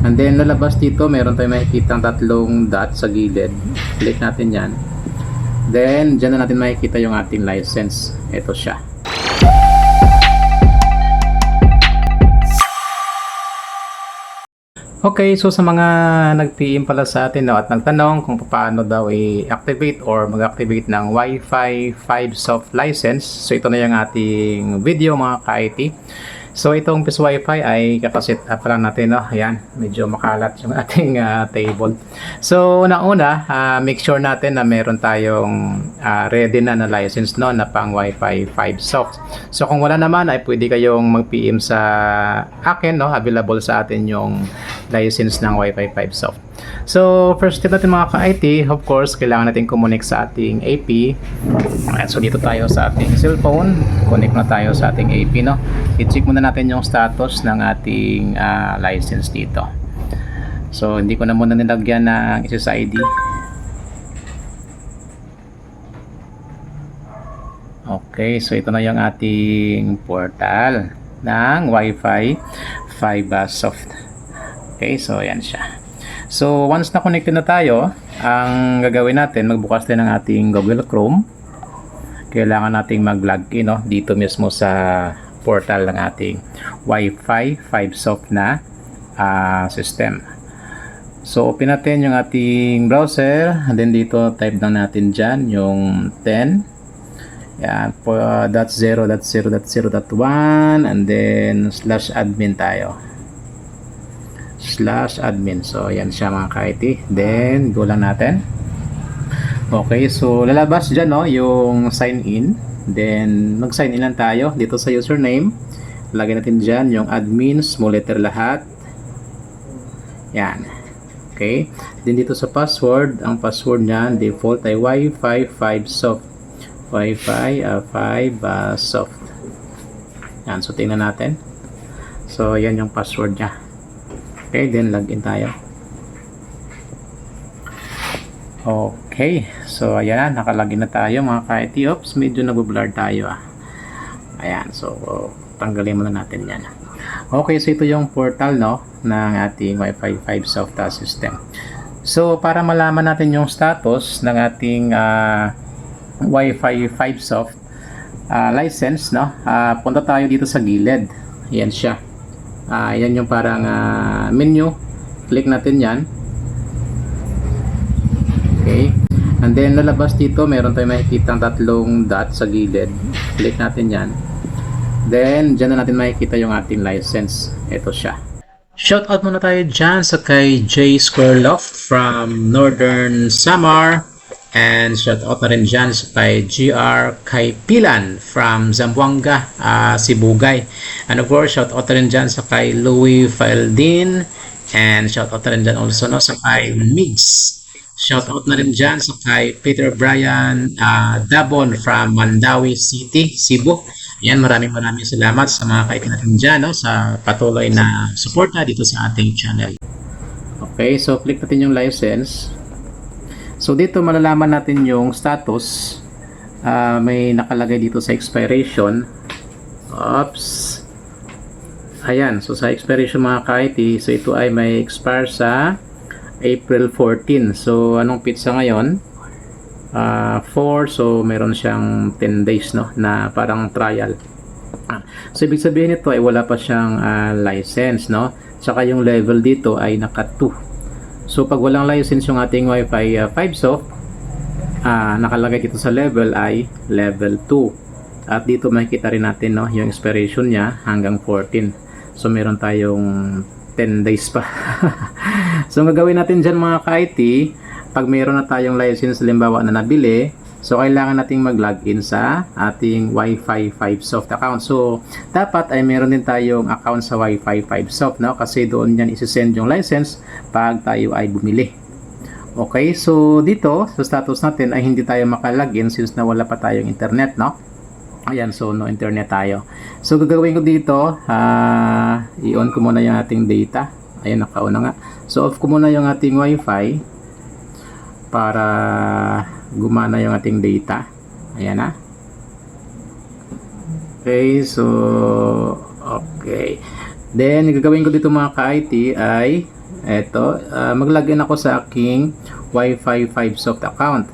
And then lalabas dito, meron tayong makikita tatlong dot sa gilid. Click natin yan. Then dyan na natin makikita yung ating license. Ito siya. Okay, so sa mga nag-PM pala sa atin at nagtanong kung paano daw i-activate or mag-activate ng Wi-Fi 5 soft license. So ito na yung ating video mga ka-IT. So itong PIS Wi-Fi ay kakasit up lang natin, no? Ayan, medyo makalat yung ating table. So una-una, make sure natin na meron tayong ready na license, no, na pang Wi-Fi 5 soft. So kung wala naman ay pwede kayong mag-PM sa akin, no? Available sa atin yung license ng Wi-Fi 5 soft. So first step natin mga ka-IT, of course, kailangan natin connect sa ating AP. So dito tayo sa ating cellphone, connect na tayo sa ating AP, no? I-check muna natin yung status ng ating license dito. So hindi ko na muna nilagyan ng SSID. Okay, so ito na yung ating portal ng Wi-Fi 5 soft. Okay, so yan siya. So once na connected na tayo, ang gagawin natin, magbukas din ng ating Google Chrome. Kailangan nating mag-login, no, dito mismo sa portal ng ating Wi-Fi 5 soft na system. So open natin yung ating browser, and then dito type lang natin dyan yung 10. Yan, .0.0.0.1 and then /admin tayo. /admin. So yan siya mga ka-IT. Then go lang natin. Okay, so lalabas dyan, no, yung sign in. Then mag-sign in lang tayo dito sa username. Lagyan natin dyan yung admin, small letter lahat. Yan. Okay. Then dito sa password, ang password niyan default ay Wi-Fi 5 soft. Wi-Fi 5 soft. Yan, so tingnan natin. So yan yung password niya. Okay, then login tayo. Okay, so ayan, nakalagin na tayo mga ka-IT. Oops, medyo nag-blur tayo. Ayan, so tanggalin muna natin yan. Okay, so ito yung portal, no, ng ating Wi-Fi 5 soft system. So para malaman natin yung status ng ating Wi-Fi 5 soft license, no, punta tayo dito sa gilid. Yan siya. Yan yung parang menu. Click natin yan. Okay. And then lalabas dito, meron tayong makikita tatlong dot sa gilid. Click natin yan. Then dyan na natin makikita yung ating license. Ito siya. Shoutout muna tayo dyan sa kay J Square Loft from Northern Samar. And shoutout na rin dyan sa kay GR Kaipilan from Zamboanga, Sibugay. And of course, shoutout na rin dyan sa kay Louis Faldin. And shoutout na rin dyan also, no, sa kay Migs. Shoutout na rin dyan sa kay Peter Brian Dabon from Mandawi City, Cebu. Yan, maraming salamat sa mga kaibigan natin dyan, no, sa patuloy na suporta dito sa ating channel. Okay, so click natin yung license. So dito malalaman natin yung status. May nakalagay dito sa expiration. Oops. Ayan, so sa expiration mga ka-IT, so ito ay may expire sa April 14. So anong pizza ngayon? 4. So meron siyang 10 days, no, na parang trial. So ibig sabihin nito ay wala pa siyang license, no. Saka yung level dito ay naka 2. So pag walang license yung ating Wi-Fi 5 soft, nakalagay dito sa level ay level 2. At dito makikita rin natin, no, yung expiration niya hanggang 14. So meron tayong 10 days pa. So ang gagawin natin dyan mga ka-IT, pag mayroon na tayong license halimbawa na nabili, so kailangan nating mag-login sa ating Wi-Fi 5 soft account. So dapat ay meron din tayong account sa Wi-Fi 5 soft, no, kasi doon yan isi-send yung license pag tayo ay bumili. Okay, so dito sa status natin ay hindi tayo makalogin since na wala pa tayong internet, no. Ayan, so no internet tayo. So gagawin ko dito, i-on ko muna yung ating data. Ayan, naka-on na nga. So off ko muna yung ating Wi-Fi para gumana yung ating data. Ayan na. Okay, so okay. Then gagawin ko dito mga ka-IT ay Ito, mag-login ako sa aking Wi-Fi 5Soft account.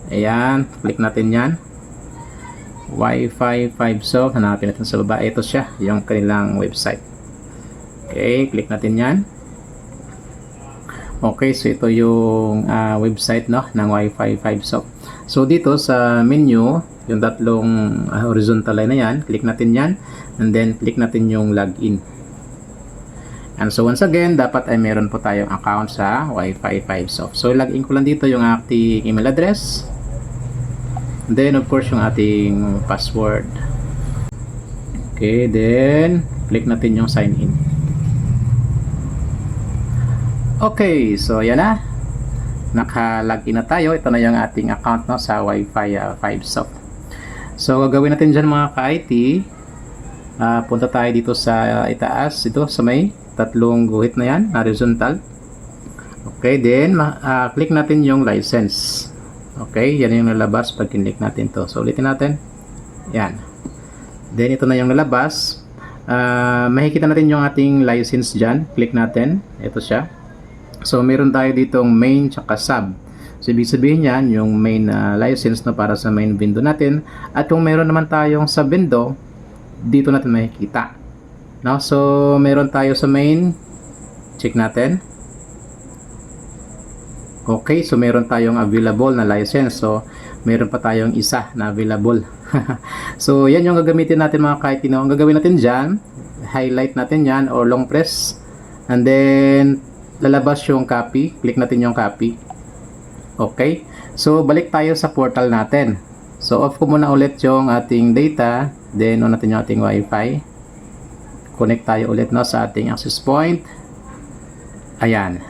Ayan, click natin yan. Wi-Fi 5Soft, hanapin natin sa baba. Ito siya, yung kanilang website. Okay, click natin yan. Okay, so ito yung website, no, ng Wi-Fi 5Soft. So dito sa menu, yung tatlong horizontal line na yan, click natin yan, and then click natin yung login. And so once again, dapat ay meron po tayong account sa Wi-Fi 5Soft. So login ko lang dito yung ating email address. Then of course yung ating password. Okay, then click natin yung sign in. Okay, so yan na. Naka-login na tayo. Ito na yung ating account, no, sa Wi-Fi 5Soft. So gagawin natin dyan mga ka-IT. Punta tayo dito sa itaas, ito sa may tatlong guhit na yan, horizontal. Okay, then click natin yung license. Okay, yan yung lalabas pag click natin to. So ulitin natin. Yan. Then ito na yung lalabas. Makikita natin yung ating license dyan. Click natin. Ito siya. So meron tayo ditong main tsaka sub. So ibig sabihin yan, yung main license na para sa main window natin. At kung meron naman tayong sub window, dito natin makikita. No? So meron tayo sa main. Check natin. Okay, so meron tayong available na license. So meron pa tayong isa na available. So yan yung gagamitin natin mga kahit no. Ang gagawin natin dyan, highlight natin yan or long press, and then lalabas yung copy. Click natin yung copy. Okay, so balik tayo sa portal natin. So off ko muna ulit yung ating data, then on natin yung ating Wi-Fi. Connect tayo ulit, no, sa ating access point. Ayan.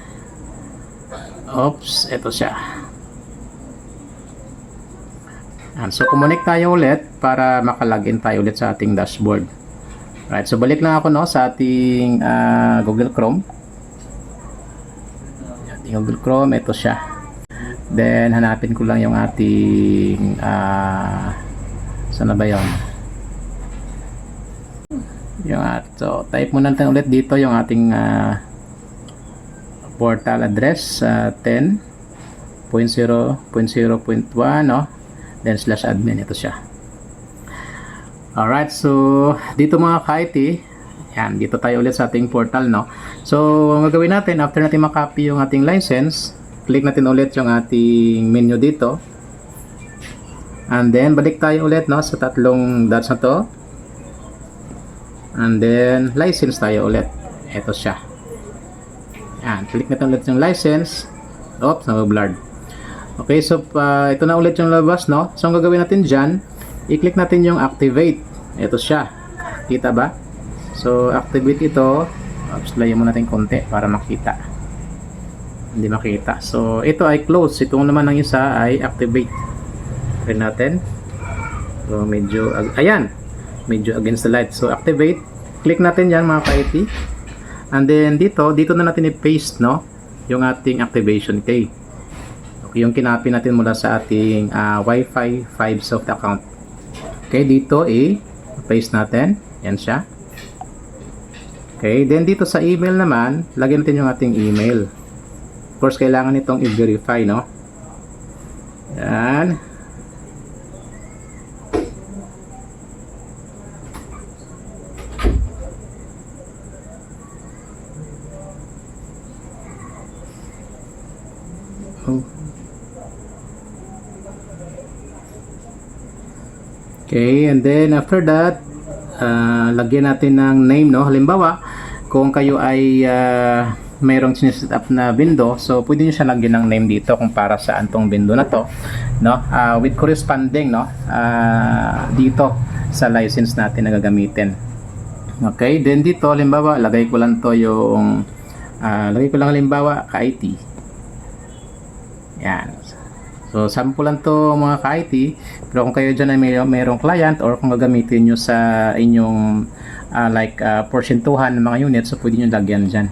Oops, ito siya. And so connect tayo ulit para makalagin tayo ulit sa ating dashboard. Right, so balik lang ako, no, sa ating Google Chrome. Ating Google Chrome, ito siya. Then hanapin ko lang yung ating saan na ba yun? So type muna natin ulit dito yung ating portal address, 10.0.0.1, no? Then /admin, ito siya. Alright, so dito mga ka-IT, yan, dito tayo ulit sa ating portal, no? So ang gagawin natin, after natin makopy yung ating license, click natin ulit yung ating menu dito, and then balik tayo ulit, no, sa tatlong dots na to, and then license tayo ulit. Ito siya. Yan, click natin ulit yung license. Oops, na-blurred. Okay, so ito na ulit yung labas, no? So ang gagawin natin dyan, i-click natin yung activate. Ito siya. Kita ba? So activate ito. Oops, layo mo natin konti para makita. Hindi makita. So ito ay close. Itong naman ng isa ay activate. Try natin. So medyo, ayan, medyo against the light. So activate. Click natin yan mga ka-IT. And then dito na natin i-paste, no, yung ating activation key. Okay, yung kinapi natin mula sa ating Wi-Fi 5Soft account. Okay, dito i-paste natin. Yan siya. Okay, then dito sa email naman, lagyan natin yung ating email. Of course, kailangan itong i-verify, no? Yan. Okay, and then after that, lagyan natin ng name, no? Halimbawa, kung kayo ay mayroong sineset up na window, so pwede nyo siya lagyan ng name dito kung para saan tong window na to, no? With corresponding, no, dito sa license natin na gagamitin. Okay, then dito halimbawa, lagay ko lang to yung halimbawa ka-IT. Yan. So sample lang to mga ka-IT, pero kung kayo dyan ay mayroong client or kung gagamitin nyo sa inyong porsyentuhan ng mga units, so pwede nyo lagyan dyan.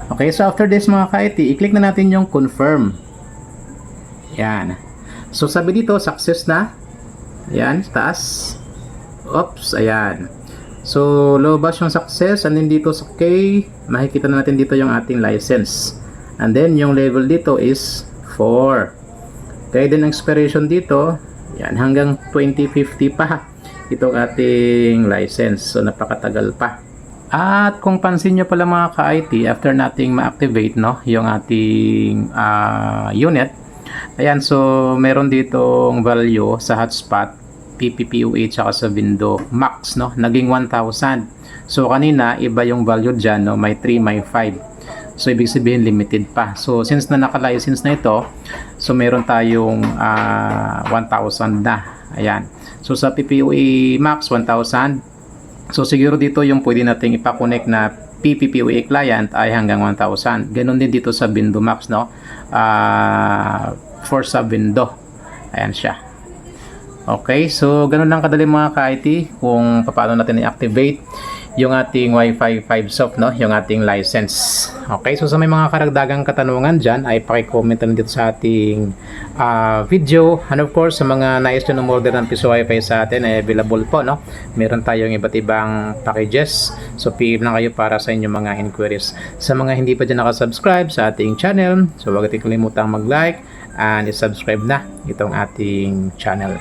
Okay, so after this mga ka-IT, i-click na natin yung confirm. Yan. So sabi dito, success na. Yan, taas. Oops, ayan. So, lobas yung success, and then dito sa K, makikita na natin dito yung ating license. And then, yung level dito is 4. Okay, then expiration dito, yan, hanggang 2050 pa itong ating license. So, napakatagal pa. At kung pansin nyo pala mga ka-IT, after nating ma-activate no, yung ating unit, ayan, so meron ditong value sa hotspot, PPPoE tsaka sa window max no, naging 1,000. So kanina iba yung value dyan no, may 3, may 5. So ibig sabihin limited pa. So since na naka-license na ito, so meron tayong 1,000 na. Ayan. So sa PPPoE max 1,000. So siguro dito yung pwede nating ipa-connect na PPPoE client ay hanggang 1,000. Ganon din dito sa window max no. For sub window. Ayan siya. Okay, so ganun lang kadali mga ka-IT kung paano natin i-activate yung ating Wi-Fi 5 soft, no? Yung ating license. Okay, so sa may mga karagdagang katanungan dyan ay pakicomment lang dito sa ating video. And of course, sa mga nais nyo ng order ng Piso Wi-Fi sa atin ay available po, no? Meron tayong iba't ibang packages. So PM lang kayo para sa inyong mga inquiries. Sa mga hindi pa dyan nakasubscribe sa ating channel, so huwag natin kalimutang mag-like and i-subscribe na itong ating channel.